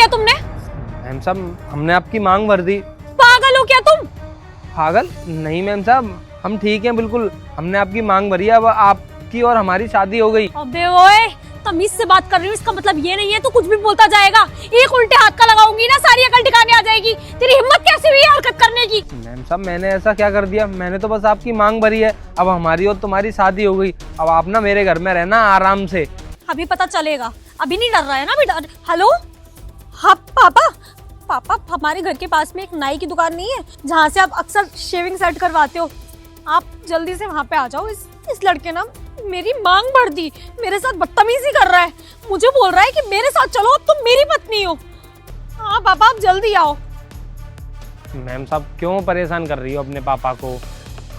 किया तुमने? मैम साहब हमने आपकी मांग भर दी। पागल हो क्या तुम? पागल नहीं मैम साहब, हम ठीक हैं बिल्कुल। हमने आपकी मांग भरी है, अब आपकी और हमारी शादी हो गई। अबे ओए, तमीज से बात कर रही हूँ, इसका मतलब ये नहीं है तू कुछ भी बोलता जाएगा। एक उल्टे हाथ का लगाऊंगी ना, सारी अकल ठिकाने आ जाएगी। तेरी हिम्मत कैसे हुई हरकत करने की? मैम साहब मैंने ऐसा क्या कर दिया? मैंने तो बस आपकी मांग भरी है। अब हमारी और तुम्हारी शादी हो गई। अब आप ना मेरे घर में रहना आराम से। अभी पता चलेगा, अभी नहीं डर रहा है ना? अभी डर। हेलो हाँ पापा, पापा हमारे घर के पास में एक नाई की दुकान नहीं है जहाँ से आप अक्सर शेविंग सेट करवाते हो? आप जल्दी से वहाँ पे आ जाओ। इस लड़के ना मेरी मांग भर दी, मेरे साथ बदतमीजी कर रहा है, मुझे बोल रहा है कि मेरे साथ चलो, तुम मेरी पत्नी हो। हाँ पापा आप जल्दी आओ। मैम साहब क्यों परेशान कर रही हो अपने पापा को?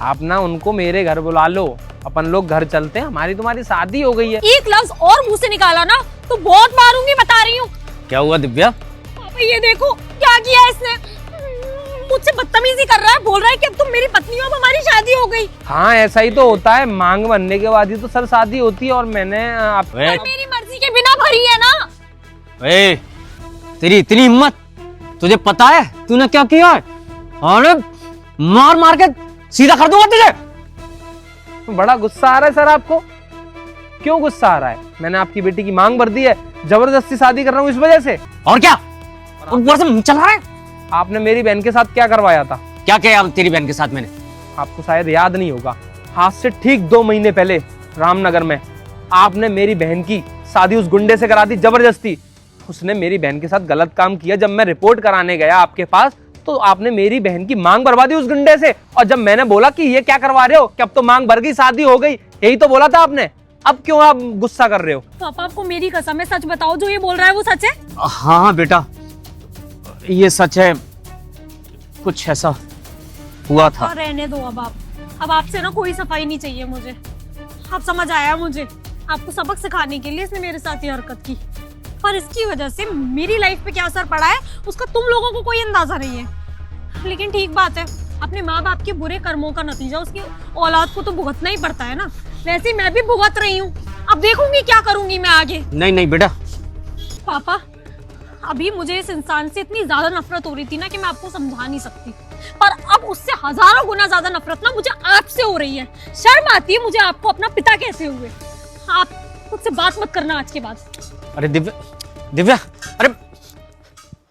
आप ना उनको मेरे घर बुला लो, अपन लोग घर चलते हैं, हमारी तुम्हारी शादी हो गई है। एक लफ्ज और मुंह से निकाला ना तो बहुत मारूंगी, बता रही हूँ। क्या हुआ दिव्या? पापा ये देखो क्या किया इसने, मुझसे बदतमीजी कर रहा है, बोल रहा है कि अब तुम मेरी पत्नी हो, अब हमारी शादी हो गई। हाँ ऐसा ही तो होता है, मांग बनने के बाद ही तो सर शादी होती है। और मैंने आप मेरी मर्जी के बिना भरी है ना। ए, तेरी इतनी हिम्मत, तुझे पता है तूने क्या किया है? अरे मार मार के सीधा कर दूंगा तुझे। बड़ा गुस्सा आ रहा है सर आपको? क्यों गुस्सा आ रहा है? मैंने आपकी बेटी की मांग भर दी है, जबरदस्ती शादी कर रहा हूँ इस वजह से। और क्या ऊपर से मुंह चला रहा है? आपने मेरी बहन के साथ क्या करवाया था? क्या किया तेरी बहन के साथ मैंने? आपको शायद याद नहीं होगा, आज से ठीक 2 महीने पहले रामनगर में आपने मेरी बहन की शादी उस गुंडे से करा दी जबरदस्ती। उसने मेरी बहन के साथ गलत काम किया। जब मैं रिपोर्ट कराने गया आपके पास तो आपने मेरी बहन की मांग भरवा दी उस गुंडे से। और जब मैंने बोला कि ये क्या करवा रहे हो, कि अब तो मांग भर गई, शादी हो गई, यही तो बोला था आपने, अब क्यों आप गुस्सा कर रहे हो? पापा आपको मेरी कसम है, सच बताओ, जो ये बोल रहा है वो सच है? हाँ हाँ बेटा ये सच है, कुछ ऐसा हुआ था। और रहने दो अब आपसे ना कोई सफाई नहीं चाहिए मुझे। अब समझ आया मुझे, आपको सबक सिखाने के लिए इसने मेरे साथ ये हरकत की, पर इसकी वजह से मेरी लाइफ पे क्या असर पड़ा है उसका तुम लोगों को कोई अंदाजा नहीं है। लेकिन ठीक बात है, अपने माँ बाप के बुरे कर्मों का नतीजा उसकी औलाद को तो भुगतना ही पड़ता है ना। वैसे ही मैं भी भुगत रही हूँ, अब देखूंगी क्या करूंगी मैं आगे। नहीं नहीं बेटा। पापा अभी मुझे इस इंसान से इतनी ज्यादा नफरत हो रही थी ना कि मैं आपको समझा नहीं सकती, पर अब उससे हजारों गुना ज्यादा नफरत ना मुझे आपसे हो रही है। शर्म आती है मुझे आपको अपना पिता कैसे हुए। आप मुझसे बात मत करना आज के बाद। अरे दिव्या दिव्या, अरे